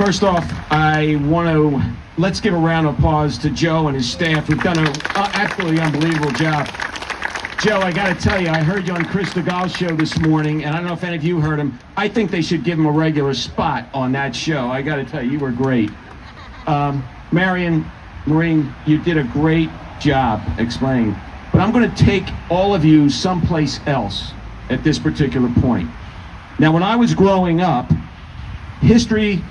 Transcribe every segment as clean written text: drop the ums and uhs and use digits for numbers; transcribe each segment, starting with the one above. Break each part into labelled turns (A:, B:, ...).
A: First off, let's give a round of applause to Joe and his staff who've done an absolutely unbelievable job. Joe, I got to tell you, I heard you on Chris DeGaule's show this morning, and I don't know if any of you heard him. I think they should give him a regular spot on that show. I got to tell you, you were great. Maureen, you did a great job explaining. But I'm going to take all of you someplace else at this particular point. Now, when I was growing up, history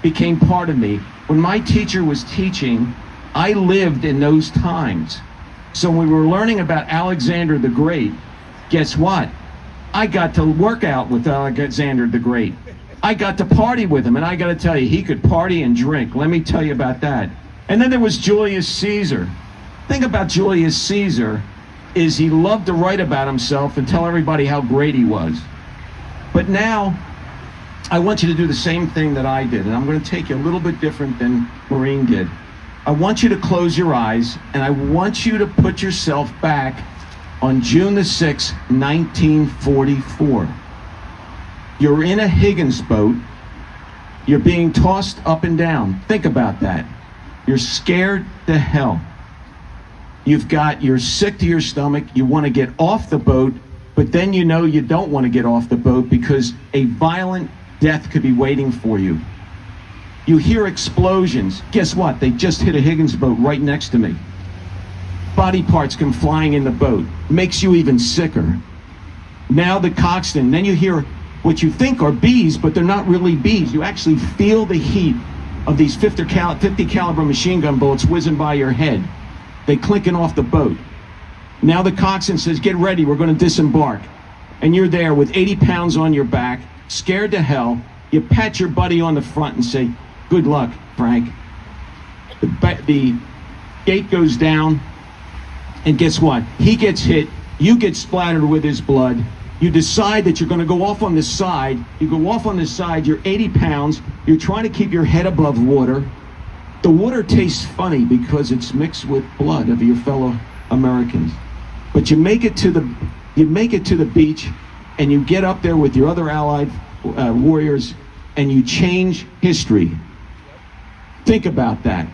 A: became part of me. When my teacher was teaching, I lived in those times. So when we were learning about Alexander the Great, guess what? I got to work out with Alexander the Great. I got to party with him, and I got to tell you, he could party and drink. Let me tell you about that. And then there was Julius Caesar. The thing about Julius Caesar is he loved to write about himself and tell everybody how great he was. But now, I want you to do the same thing that I did, and I'm going to take you a little bit different than Maureen did. I want you to close your eyes, and I want you to put yourself back on June the 6th, 1944. You're in a Higgins boat. You're being tossed up and down. Think about that. You're scared to hell. You're sick to your stomach. You want to get off the boat, but then you know you don't want to get off the boat because a violent death could be waiting for you. You hear explosions. Guess what? They just hit a Higgins boat right next to me. Body parts come flying in the boat. Makes you even sicker. Now the coxswain. Then you hear what you think are bees, but they're not really bees. You actually feel the heat of these 50 caliber machine gun bullets whizzing by your head. They clinking off the boat. Now the coxswain says, get ready, we're going to disembark. And you're there with 80 pounds on your back, scared to hell. You pat your buddy on the front and say, good luck, Frank. The gate goes down, and guess what? He gets hit, you get splattered with his blood. You decide that you're going to go off on this side. You go off on this side, you're 80 pounds, you're trying to keep your head above water. The water tastes funny because it's mixed with blood of your fellow Americans. But you make it to the beach, and you get up there with your other allied warriors, and you change history. Think about that.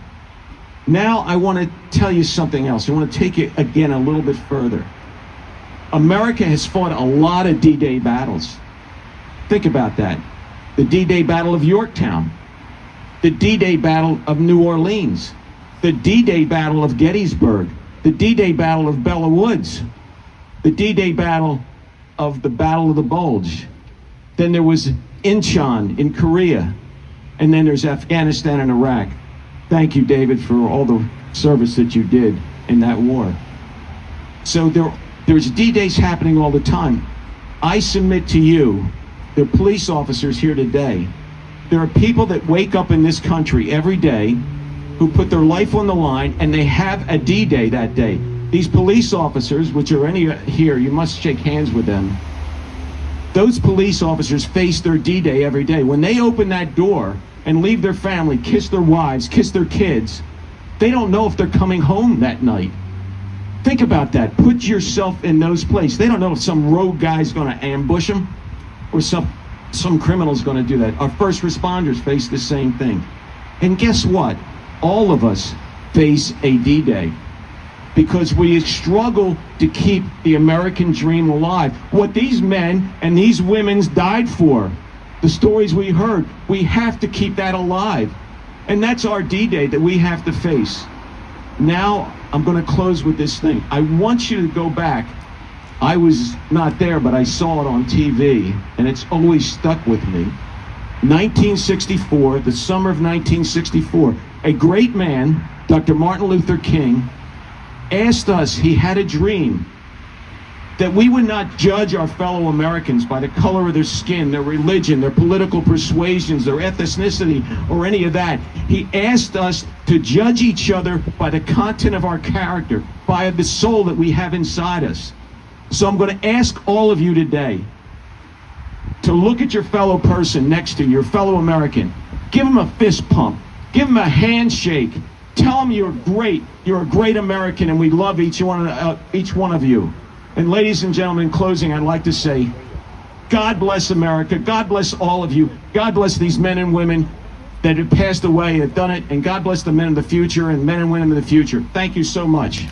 A: Now I want to tell you something else. I want to take it again a little bit further. America has fought a lot of D-Day battles. Think about that. The D-Day Battle of Yorktown, the D-Day Battle of New Orleans, the D-Day Battle of Gettysburg, the D-Day Battle of Bella Woods, the D-Day Battle of the Battle of the Bulge. Then there was Incheon in Korea, and then there's Afghanistan and Iraq. Thank you, David, for all the service that you did in that war. So there's D-Days happening all the time. I submit to you, the police officers here today, there are people that wake up in this country every day who put their life on the line, and they have a D-Day that day. These police officers, which are any here, you must shake hands with them. Those police officers face their D-Day every day. When they open that door and leave their family, kiss their wives, kiss their kids, they don't know if they're coming home that night. Think about that. Put yourself in those places. They don't know if some rogue guy's going to ambush them or some criminal's going to do that. Our first responders face the same thing. And guess what? All of us face a D-Day because we struggle to keep the American dream alive. What these men and these women died for, the stories we heard, we have to keep that alive. And that's our D-Day that we have to face. Now, I'm going to close with this thing. I want you to go back. I was not there, but I saw it on TV, and it's always stuck with me. 1964, the summer of 1964, a great man, Dr. Martin Luther King, asked us, he had a dream, that we would not judge our fellow Americans by the color of their skin, their religion, their political persuasions, their ethnicity, or any of that. He asked us to judge each other by the content of our character, by the soul that we have inside us. So I'm going to ask all of you today to look at your fellow person next to you, your fellow American. Give them a fist pump. Give them a handshake. Tell them you're great. You're a great American, and we love each one of you. And ladies and gentlemen, in closing, I'd like to say, God bless America. God bless all of you. God bless these men and women. that have passed away have done it, and God bless the men of the future and men and women of the future. Thank you so much.